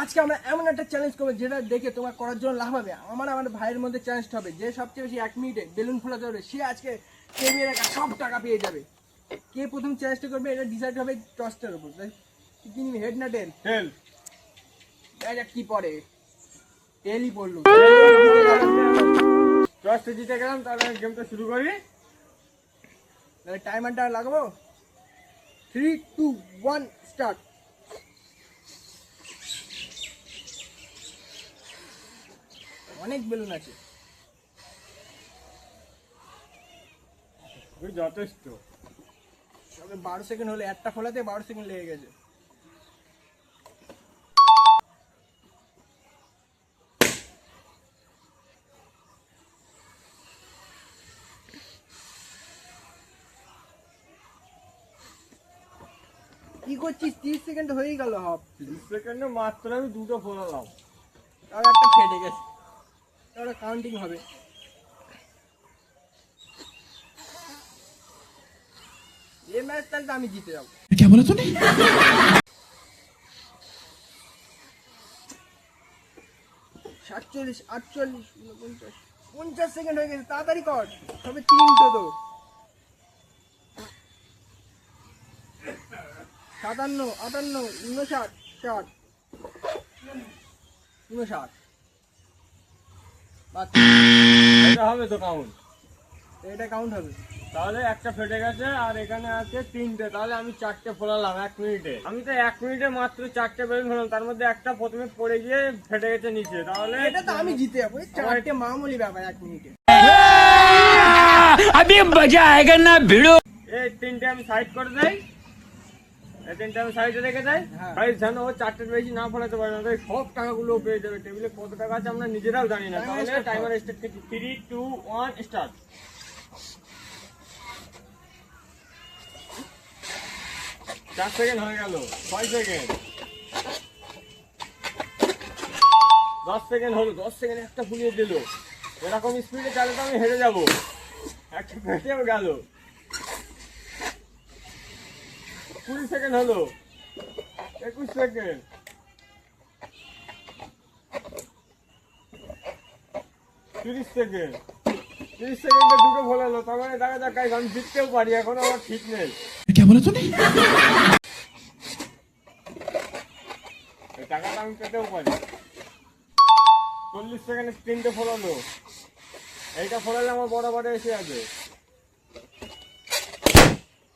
আজকে আমরা এমন একটা চ্যালেঞ্জ করবো যেটা দেখে তোমার করার জন্য লাভ হবে। আমার ভাইয়ের মধ্যে চ্যালেঞ্জটা হবে, যে সবচেয়ে বেশি 1 মিনিটে বেলুন ফোলাতে পারবে সে আজকে টেবিলে রাখা সব টাকা পেয়ে যাবে। কে প্রথম চ্যালেঞ্জটা করবে এটা ডিসাইড হবে টসটার উপর। কি নিবি, হেড না টেল? টেল। দেখা কি পড়ে, টেলই পড়লো। টসটা জিতে গেলাম, তাহলে গেমটা শুরু করি। তাহলে টাইমারটা লাগাবো। 3, 2, 1 স্টার্ট। অনেক বেলুন আছে, যথেষ্ট। তবে 12 সেকেন্ড হলে একটা ফোলাতে 12 সেকেন্ড লেগে গেছে। কি করছিস? 30 সেকেন্ড হয়ে গেল। হাফ 30 সেকেন্ডে মাত্র আমি দুটো ফোলালাম, তাও একটা ফেটে গেছে। তাহলে কাউন্টিং হবে। এই ম্যাচ তাহলে তো আমি জিতে যাবো। क्या बोला तूने? 47, 48, 49, 50 সেকেন্ড হয়ে গেছে। তাড়াতাড়ি কর, তবে 3 তো। 57, 58, 59, 60, 59। বাদ। এটা হবে তো কাউন্ট? এটা কাউন্ট হবে। তাহলে একটা ফেটে গেছে আর এখানে আছে 3টে, তাহলে আমি 4টে ফোলালাম 1 মিনিটে। আমি তো 1 মিনিটে মাত্র 4টে বেলুন ফেলাম, তার মধ্যে একটা প্রথমে পড়ে গিয়ে ফেটে গেছে নিচে। তাহলে এটা তো আমি জিতে যাবো। এই 4টে মামুলি ব্যাপার 1 মিনিটে। अभी मजा आएगा ना भिड़ो। এই 3টে আমি সাইড করে দেই, এই 3টে আমি সাইডে রেখে দেই। হ্যাঁ। ভাই জানো ও 4টের বেশি না ফেলাতে পারে না, তাই সব টাকাগুলো পেয়ে যাবে। টেবিলে কত টাকা আছে আমরা নিজেরাও জানি না। Timer তাহলে start টাইমার স্টার্ট থেকে 3, 2, 1 স্টার্ট। 4 সেকেন্ড হয়ে গেল, 6 সেকেন্ড, 10 সেকেন্ড হলো। 10 সেকেন্ড একটা ফুলিয়ে দিল। এরকম স্পিডে চালে তো আমি হেরে যাবো। একটা ফেটেও গেল। 20 সেকেন্ড হলো, 21 সেকেন্ড, 30 সেকেন্ড। 30 সেকেন্ডে দুটো ফলালো। তার মানে দেখা যাক guys, আমি জিততেও পারি, এখন আমার ঠিক নেই। क्या बोला तूने? এই টাকাটা আমি পেতেও পারি। 40 সেকেন্ডে 3টে ফলালো। এইটা ফলালে আমার বরাবর এসে যাবে।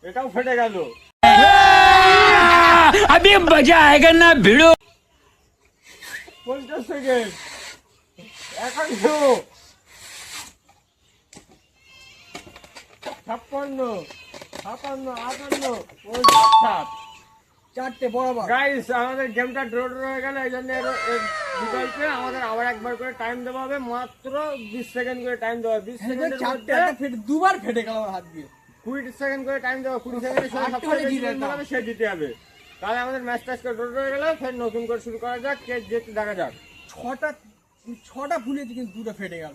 এটাও ফেটে গেল। अभी मजा आएगा ना भिड़ो। 50 সেকেন্ড, 51, 56, 57, 58, 59, 4টে বরাবর। গাইস আমাদের গেমটা ড্র হয়ে গেল। এই জন্য এর বিকল্পে আমাদের আবার একবার করে টাইম দেওয়া হবে। মাত্র 20 সেকেন্ড করে টাইম দেওয়া হবে। 20 সেকেন্ডের 4টে মধ্যে একটা ফেটে দুবার ফেটে গেল আমার হাত দিয়ে। 20 সেকেন্ড করে টাইম দেওয়া। 20 সেকেন্ডে আটটা হলে জিতে যেতাম। সে জিতে যাবে। তাহলে আমাদের ম্যাচটা আজকে ড্র হয়ে গেল। ফের নতুন করে শুরু করা যাক, কে জেতে দেখা যাক। 6টা ফুলেছে কিন্তু 2টা ফেটে গেল,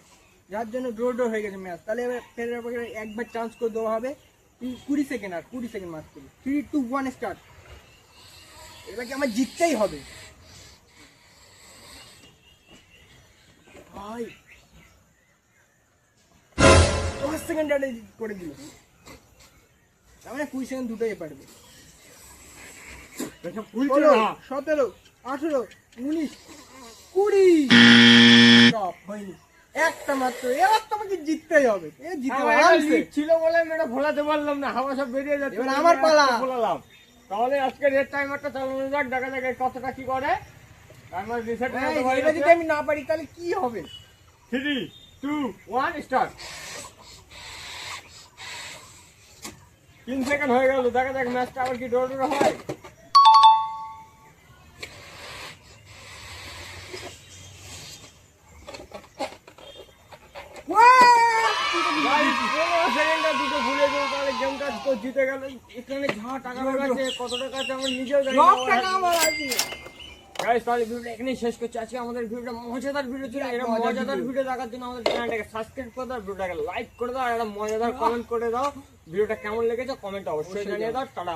যার জন্য ড্র হয়ে গেছে ম্যাচ। তাহলে এবার ফেরার পরে একবার চান্স করে দেওয়া হবে। 20 সেকেন্ড, আর 20 সেকেন্ড মাত্র। 3, 2, 1 স্টার্ট। এবার কি আমার জিততেই হবে ভাই। 10 সেকেন্ড করে দিল, তার মানে 20 সেকেন্ড দুটোই পারবে। 16, 17, 18, 19, 20। সব হয়নি, একটা মাত্র। এবার তোমাকে জিততেই হবে। ছিল বলে আমি এটা ভোলাতে পারলাম না, হাওয়া সব বেরিয়ে যাচ্ছে। এবার আমার পালা। ভোলালাম। তাহলে আজকে রেড টাইমারটা চালানো যাক, দেখা যাক এই কতটা কি করে। টাইমার রিসেট এবার যদি আমি না পারি তাহলে কি হবে? 3, 2, 1 স্টার্ট। 3 সেকেন্ড হয়ে গেল, দেখা যাক ম্যাচটা আবার কি ড্র হয়। দুটো ভুলে গেল, তাহলে গেমটা তো জিতে গেল। এখানে যা টাকা আছে, কত টাকা আছে আমরা নিজেও জানি না। গাইস তাহলে ভিডিওটা এখানেই শেষ করছি। আজকে আমাদের ভিডিওটা মজাদার ভিডিও ছিল। এরকম মজাদার ভিডিও দেখার জন্য আমাদের চ্যানেলটাকে সাবস্ক্রাইব করে দাও, ভিডিওটাকে লাইক করে দাও, আর একটা মজাদার কমেন্ট করে দাও। ভিডিওটা কেমন লেগেছে কমেন্ট অবশ্যই জানিয়ে দাও। টাটা।